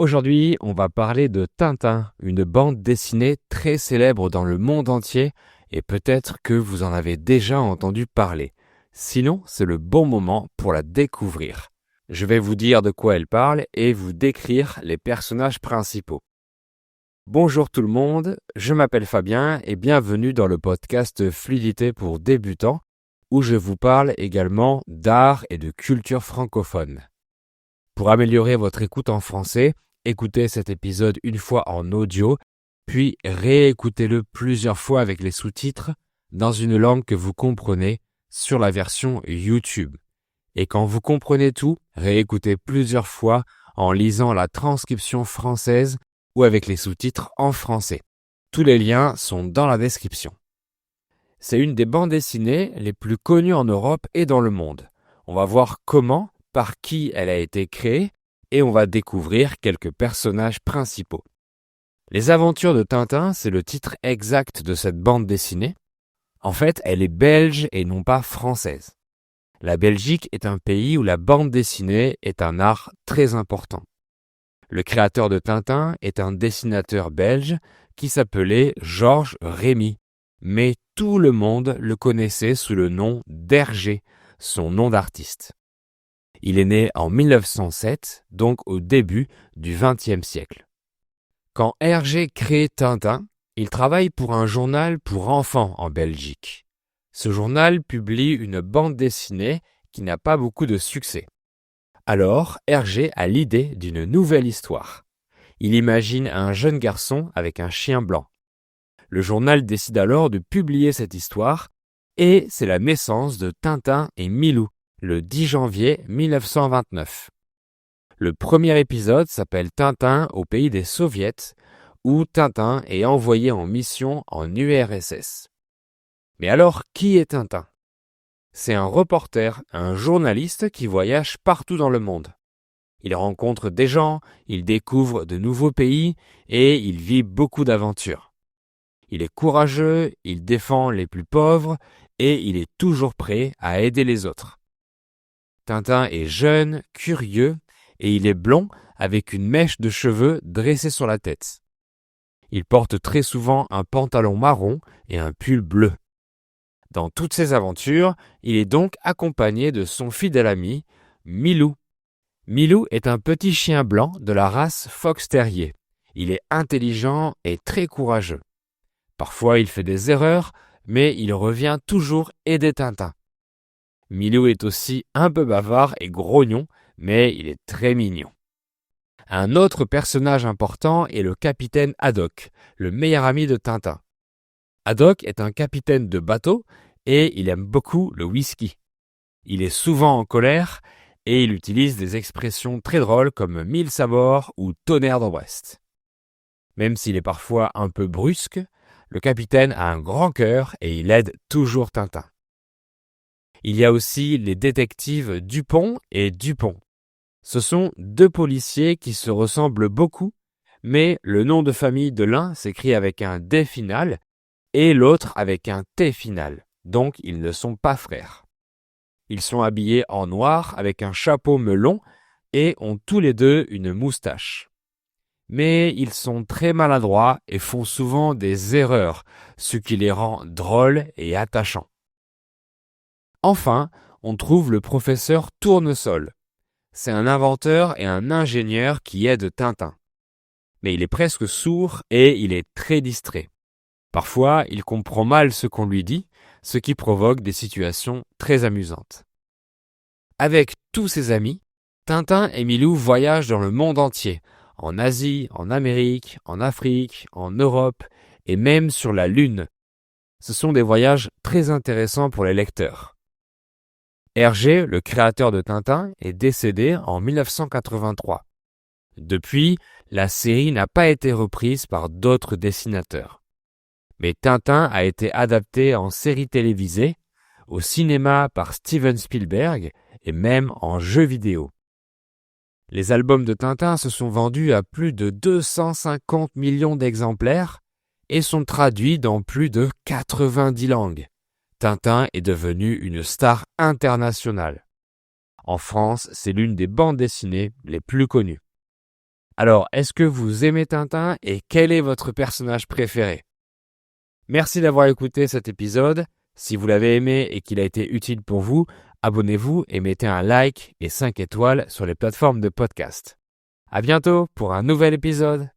Aujourd'hui, on va parler de Tintin, une bande dessinée très célèbre dans le monde entier et peut-être que vous en avez déjà entendu parler. Sinon, c'est le bon moment pour la découvrir. Je vais vous dire de quoi elle parle et vous décrire les personnages principaux. Bonjour tout le monde, je m'appelle Fabien et bienvenue dans le podcast Fluidité pour débutants où je vous parle également d'art et de culture francophone. Pour améliorer votre écoute en français, écoutez cet épisode une fois en audio, puis réécoutez-le plusieurs fois avec les sous-titres dans une langue que vous comprenez sur la version YouTube. Et quand vous comprenez tout, réécoutez plusieurs fois en lisant la transcription française ou avec les sous-titres en français. Tous les liens sont dans la description. C'est une des bandes dessinées les plus connues en Europe et dans le monde. On va voir comment, par qui elle a été créée, et on va découvrir quelques personnages principaux. Les aventures de Tintin, c'est le titre exact de cette bande dessinée. En fait, elle est belge et non pas française. La Belgique est un pays où la bande dessinée est un art très important. Le créateur de Tintin est un dessinateur belge qui s'appelait Georges Rémy, mais tout le monde le connaissait sous le nom d'Hergé, son nom d'artiste. Il est né en 1907, donc au début du XXe siècle. Quand Hergé crée Tintin, il travaille pour un journal pour enfants en Belgique. Ce journal publie une bande dessinée qui n'a pas beaucoup de succès. Alors, Hergé a l'idée d'une nouvelle histoire. Il imagine un jeune garçon avec un chien blanc. Le journal décide alors de publier cette histoire et c'est la naissance de Tintin et Milou, le 10 janvier 1929. Le premier épisode s'appelle Tintin au pays des Soviets, où Tintin est envoyé en mission en URSS. Mais alors, qui est Tintin ? C'est un reporter, un journaliste qui voyage partout dans le monde. Il rencontre des gens, il découvre de nouveaux pays et il vit beaucoup d'aventures. Il est courageux, il défend les plus pauvres et il est toujours prêt à aider les autres. Tintin est jeune, curieux et il est blond avec une mèche de cheveux dressée sur la tête. Il porte très souvent un pantalon marron et un pull bleu. Dans toutes ses aventures, il est donc accompagné de son fidèle ami, Milou. Milou est un petit chien blanc de la race Fox Terrier. Il est intelligent et très courageux. Parfois, il fait des erreurs, mais il revient toujours aider Tintin. Milou est aussi un peu bavard et grognon, mais il est très mignon. Un autre personnage important est le capitaine Haddock, le meilleur ami de Tintin. Haddock est un capitaine de bateau et il aime beaucoup le whisky. Il est souvent en colère et il utilise des expressions très drôles comme mille sabords ou tonnerre de Brest. Même s'il est parfois un peu brusque, le capitaine a un grand cœur et il aide toujours Tintin. Il y a aussi les détectives Dupont et Dupont. Ce sont deux policiers qui se ressemblent beaucoup, mais le nom de famille de l'un s'écrit avec un D final et l'autre avec un T final, donc ils ne sont pas frères. Ils sont habillés en noir avec un chapeau melon et ont tous les deux une moustache. Mais ils sont très maladroits et font souvent des erreurs, ce qui les rend drôles et attachants. Enfin, on trouve le professeur Tournesol. C'est un inventeur et un ingénieur qui aide Tintin. Mais il est presque sourd et il est très distrait. Parfois, il comprend mal ce qu'on lui dit, ce qui provoque des situations très amusantes. Avec tous ses amis, Tintin et Milou voyagent dans le monde entier, en Asie, en Amérique, en Afrique, en Europe et même sur la Lune. Ce sont des voyages très intéressants pour les lecteurs. Hergé, le créateur de Tintin, est décédé en 1983. Depuis, la série n'a pas été reprise par d'autres dessinateurs. Mais Tintin a été adapté en série télévisée, au cinéma par Steven Spielberg et même en jeu vidéo. Les albums de Tintin se sont vendus à plus de 250 millions d'exemplaires et sont traduits dans plus de 90 langues. Tintin est devenu une star internationale. En France, c'est l'une des bandes dessinées les plus connues. Alors, est-ce que vous aimez Tintin et quel est votre personnage préféré? Merci d'avoir écouté cet épisode. Si vous l'avez aimé et qu'il a été utile pour vous, abonnez-vous et mettez un like et 5 étoiles sur les plateformes de podcast. À bientôt pour un nouvel épisode.